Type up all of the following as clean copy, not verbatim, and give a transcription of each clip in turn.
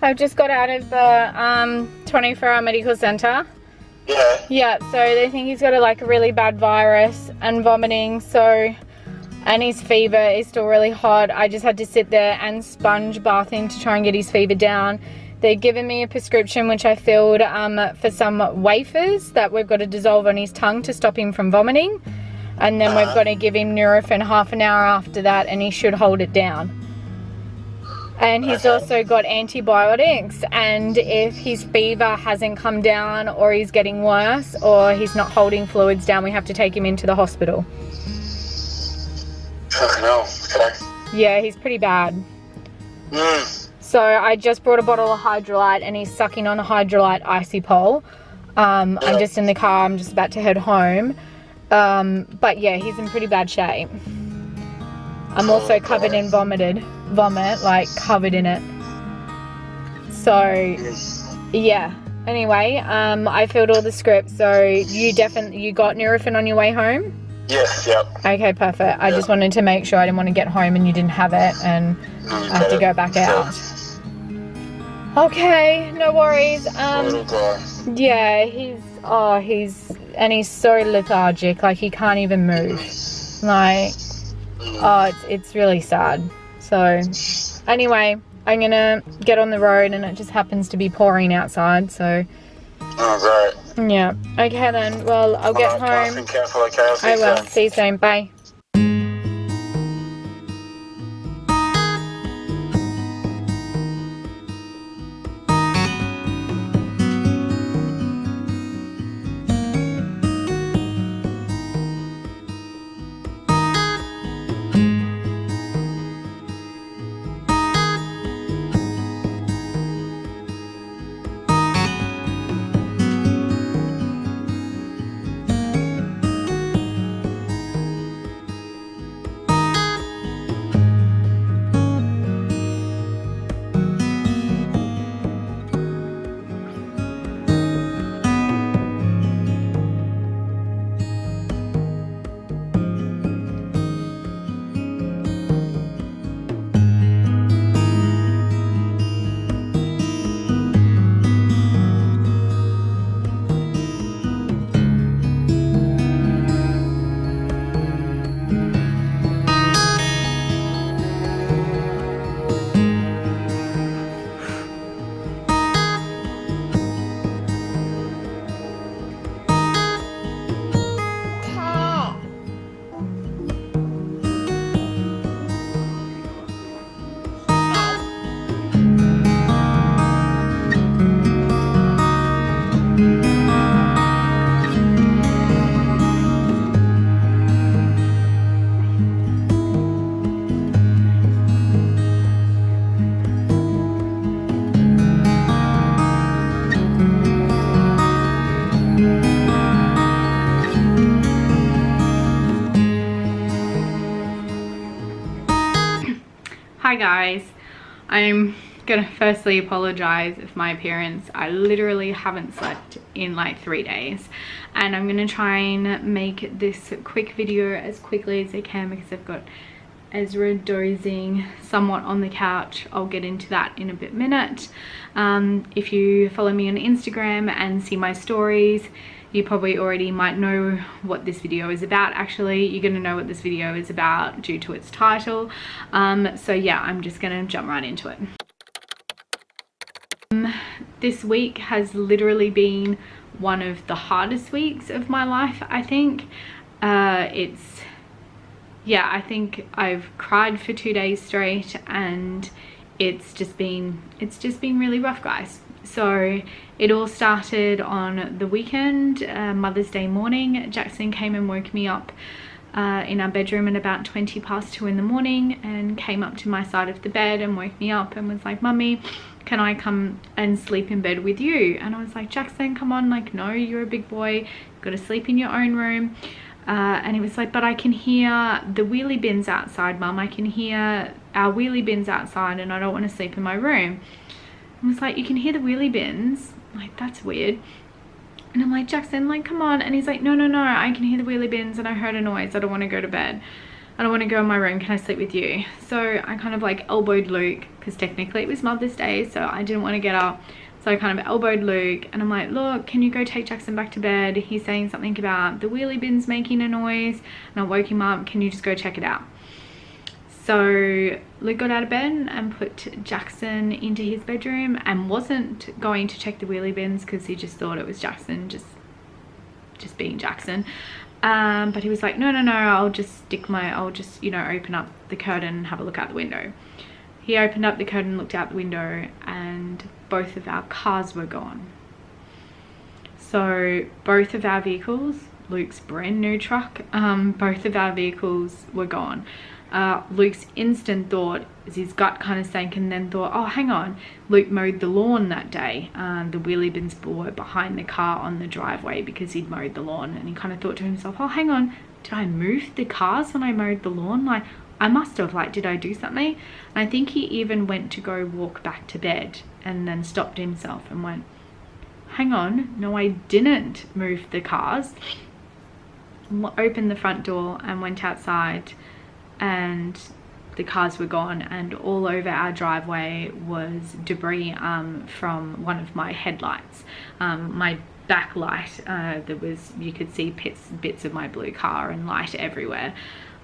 I've just got out of the 24-hour medical centre. Yeah. Yeah, so they think he's got a really bad virus and vomiting, and his fever is still really hot. I just had to sit there and sponge bath him to try and get his fever down. They've given me a prescription which I filled for some wafers that we've got to dissolve on his tongue to stop him from vomiting. And then we've got to give him Nurofen half an hour after that, and he should hold it down. And he's also got antibiotics, and if his fever hasn't come down or he's getting worse or he's not holding fluids down, we have to take him into the hospital. Fucking hell, okay. Yeah, he's pretty bad. So I just brought a bottle of Hydrolite and he's sucking on a Hydrolite icy pole. I'm just in the car, I'm just about to head home. But yeah, he's in pretty bad shape. I'm also covered in vomit, covered in it. So yeah, anyway, I filled all the scripts. So you got Nurofen on your way home? Yes, yep. Okay, perfect. I just wanted to make sure. I didn't want to get home and you didn't have it and I have to go back out. Okay, no worries. Little guy. Yeah, he's so lethargic, he can't even move. It's really sad. So anyway, I'm gonna get on the road and it just happens to be pouring outside, so oh, great. yeah. Okay then, well, I'll get home. Be careful, okay? I will. See you soon. Bye. Hi guys, I'm gonna firstly apologize for my appearance. I literally haven't slept in 3 days, and I'm gonna try and make this quick video as quickly as I can because I've got Ezra dozing somewhat on the couch. I'll get into that in a minute. If you follow me on Instagram and see my stories, you probably already might know what this video is about. Actually, you're gonna know what this video is about due to its title. So yeah, I'm just gonna jump right into it. This week has literally been one of the hardest weeks of my life, I think. I think I've cried for 2 days straight, and it's just been really rough, guys. So it all started on the weekend, Mother's Day morning. Jackson came and woke me up in our bedroom at about 2:20 in the morning, and came up to my side of the bed and woke me up and was like, "Mummy, can I come and sleep in bed with you?" And I was like, "Jackson, come on, no, you're a big boy, you've got to sleep in your own room." And he was like, "But I can hear the wheelie bins outside, Mum. I can hear our wheelie bins outside and I don't want to sleep in my room." I was like, "You can hear the wheelie bins? That's weird." And I'm like, "Jackson, come on." And he's like, no, I can hear the wheelie bins and I heard a noise. I don't want to go to bed." I don't want to go in my room, can I sleep with you? So I kind of like elbowed Luke, because technically it was Mother's Day, so I didn't want to get up. So I kind of elbowed Luke and I'm like, look, can you go take Jackson back to bed? He's saying something about the wheelie bins making a noise, and I woke him up. Can you just go check it out? So Luke got out of bed and put Jackson into his bedroom and wasn't going to check the wheelie bins because he just thought it was Jackson just being Jackson. But he was like, no, I'll just you know, open up the curtain and have a look out the window. He opened up the curtain, looked out the window, and both of our cars were gone. So both of our vehicles, Luke's brand new truck, both of our vehicles were gone. Luke's instant thought is his gut kind of sank, and then thought, oh, hang on, Luke mowed the lawn that day. The wheelie bins were behind the car on the driveway because he'd mowed the lawn, and he kind of thought to himself, oh, hang on, did I move the cars when I mowed the lawn? Like, I must have, like, did I do something? And I think he even went to go walk back to bed and then stopped himself and went, hang on, no, I didn't move the cars. Opened the front door and went outside, and the cars were gone, and all over our driveway was debris from one of my headlights. My backlight, you could see bits of my blue car and light everywhere,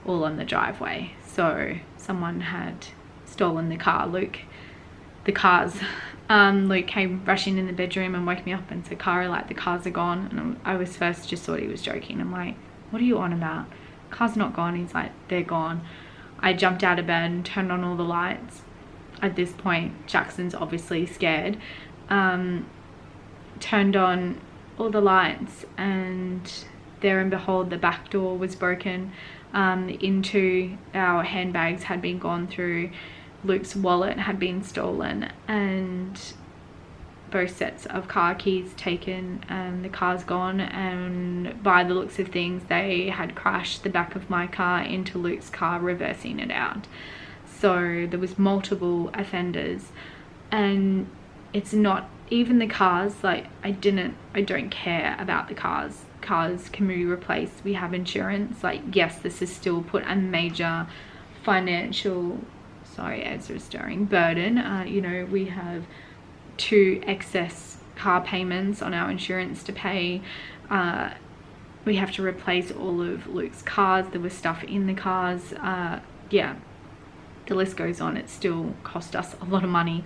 all on the driveway. So someone had stolen the car. Luke came rushing in the bedroom and woke me up and said, Cara, like, the cars are gone. And I was first just thought he was joking. I'm like, what are you on about? Car's not gone. He's like, they're gone. I jumped out of bed and turned on all the lights. At this point, Jackson's obviously scared. Turned on all the lights, and there and behold, the back door was broken. Into our handbags had been gone through. Luke's wallet had been stolen, and both sets of car keys taken, and the car's gone. And by the looks of things, they had crashed the back of my car into Luke's car, reversing it out. So there was multiple offenders, and it's not even the cars. Like, I don't care about the cars. Cars can be replaced. We have insurance. Like, yes, this has still put a major financial, sorry, Ezra's stirring, burden. You know, we have 2 excess car payments on our insurance to pay. We have to replace all of Luke's cars. There was stuff in the cars. Yeah, the list goes on. It still cost us a lot of money.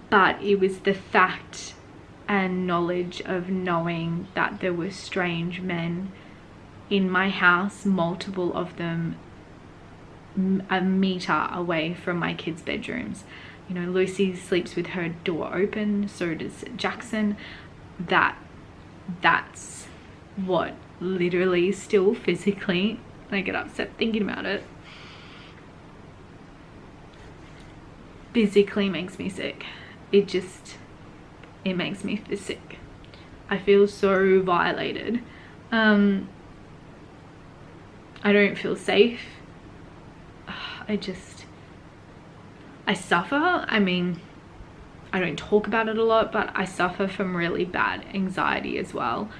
But it was the fact and knowledge of knowing that there were strange men in my house, multiple of them a meter away from my kids' bedrooms. You know, Lucy sleeps with her door open, so does Jackson. That's what literally still physically, I get upset thinking about it, physically makes me sick. It makes me feel sick. I feel so violated. I don't feel safe. I suffer. I mean, I don't talk about it a lot, but I suffer from really bad anxiety as well.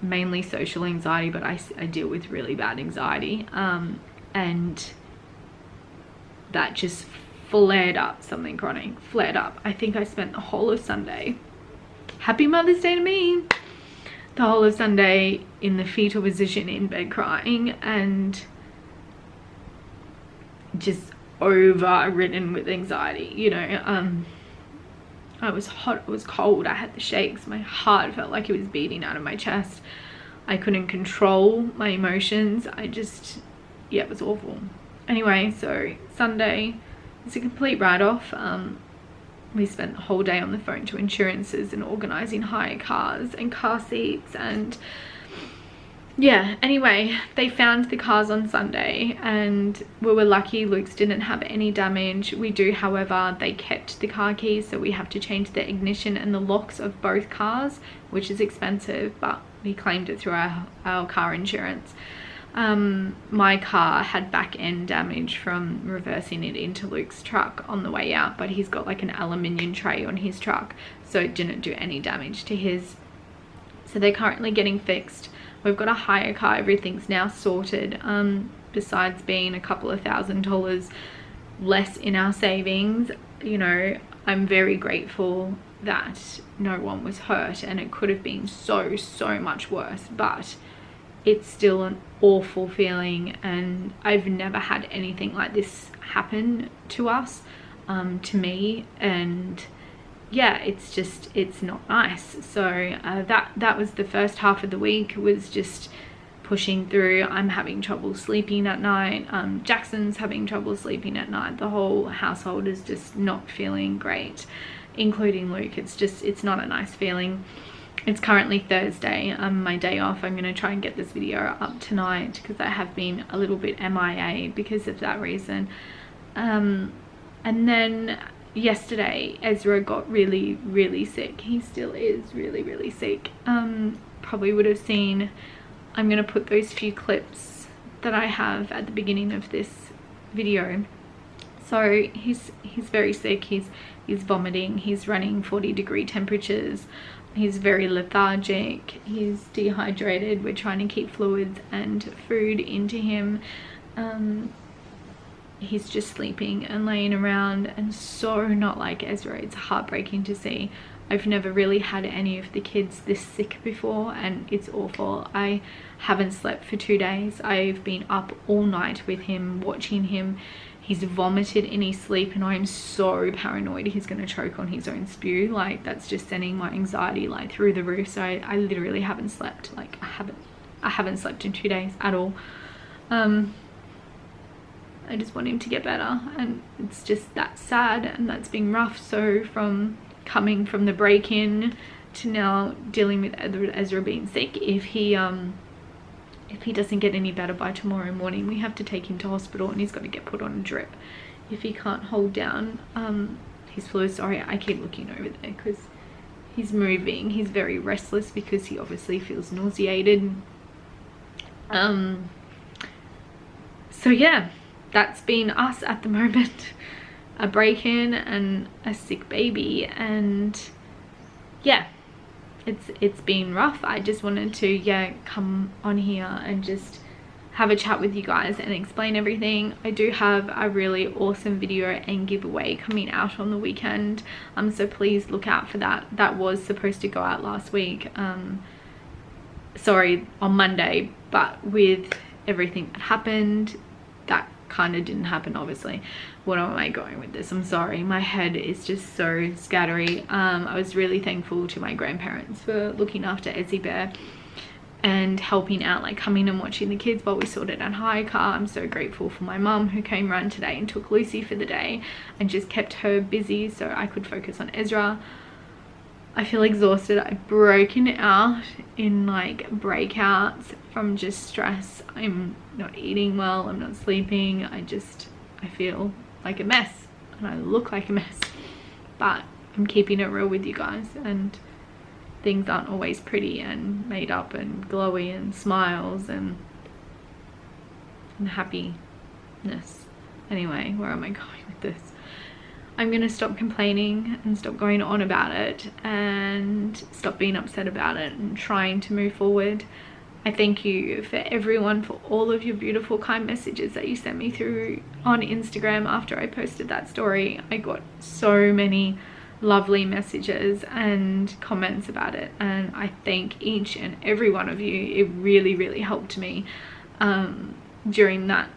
Mainly social anxiety, but I deal with really bad anxiety. And that just flared up, something chronic, flared up. I think I spent the whole of Sunday, happy Mother's Day to me, the whole of Sunday in the fetal position in bed crying, and just overridden with anxiety. You know, I was hot, I was cold, I had the shakes, my heart felt like it was beating out of my chest. I couldn't control my emotions. Yeah, it was awful. Anyway, so Sunday, it's a complete write-off. We spent the whole day on the phone to insurances and organising hire cars and car seats, and yeah, anyway, they found the cars on Sunday and we were lucky. Luke's didn't have any damage. We do, however, they kept the car keys, so we have to change the ignition and the locks of both cars, which is expensive, but we claimed it through our car insurance. My car had back end damage from reversing it into Luke's truck on the way out, but he's got like an aluminium tray on his truck, so it didn't do any damage to his. So they're currently getting fixed. We've got a hire car, everything's now sorted. besides being a couple of $1,000s less in our savings, you know, I'm very grateful that no one was hurt, and it could have been so much worse, but it's still an awful feeling, and I've never had anything like this happen to us, to me, and yeah, it's not nice. So that was the first half of the week, was just pushing through. I'm having trouble sleeping at night. Jackson's having trouble sleeping at night. The whole household is just not feeling great, including Luke. It's not a nice feeling. It's currently Thursday, my day off. I'm going to try and get this video up tonight because I have been a little bit MIA because of that reason. And then yesterday Ezra got really sick. He still is really sick. Probably would have seen, I'm going to put those few clips that I have at the beginning of this video. So he's very sick. He's vomiting, he's running 40-degree temperatures, he's very lethargic, he's dehydrated. We're trying to keep fluids and food into him. He's just sleeping and laying around, and so not like Ezra. It's heartbreaking to see. I've never really had any of the kids this sick before, and it's awful. I haven't slept for 2 days. I've been up all night with him, watching him. He's vomited in his sleep, and I'm so paranoid he's going to choke on his own spew. Like, that's just sending my anxiety like through the roof. So I literally haven't slept. Like, I haven't slept in 2 days at all. I just want him to get better, and it's just that sad, and that's been rough. So from coming from the break-in to now dealing with Ezra being sick, if he doesn't get any better by tomorrow morning, we have to take him to hospital, and he's got to get put on a drip if he can't hold down his fluid. Sorry, I keep looking over there because he's moving. He's very restless because he obviously feels nauseated. So yeah, that's been us at the moment. A break-in and a sick baby, and yeah, it's been rough. I just wanted to come on here and just have a chat with you guys and explain everything. I do have a really awesome video and giveaway coming out on the weekend, so please look out for that. That was supposed to go out last week, sorry, on Monday, but with everything that happened, that kind of didn't happen, obviously. What am I going with this? I'm sorry, my head is just so scattery. I was really thankful to my grandparents for looking after Ezzy Bear and helping out, like coming and watching the kids while we sorted out hire car. I'm so grateful for my mum who came around today and took Lucy for the day and just kept her busy so I could focus on Ezra. I feel exhausted. I've broken out in like breakouts from just stress. I'm not eating well, I'm not sleeping. I feel like a mess and I look like a mess, but I'm keeping it real with you guys, and things aren't always pretty and made up and glowy and smiles and happiness. Anyway, where am I going with this? I'm going to stop complaining and stop going on about it and stop being upset about it and trying to move forward. I thank you for everyone for all of your beautiful kind messages that you sent me through on Instagram after I posted that story. I got so many lovely messages and comments about it, and I thank each and every one of you. It really helped me during that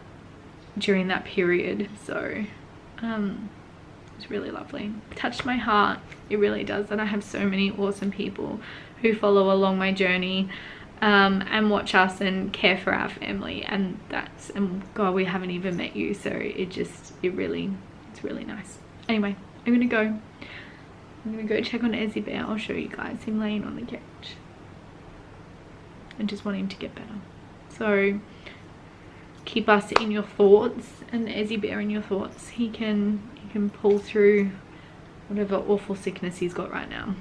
period. So it's really lovely. It touched my heart, it really does, that I have so many awesome people who follow along my journey and watch us and care for our family, and God, we haven't even met you, so it's really nice. Anyway, I'm gonna go check on Ezzy Bear. I'll show you guys him laying on the couch. I just want him to get better, so keep us in your thoughts and Ezzy Bear in your thoughts. He can pull through whatever awful sickness he's got right now.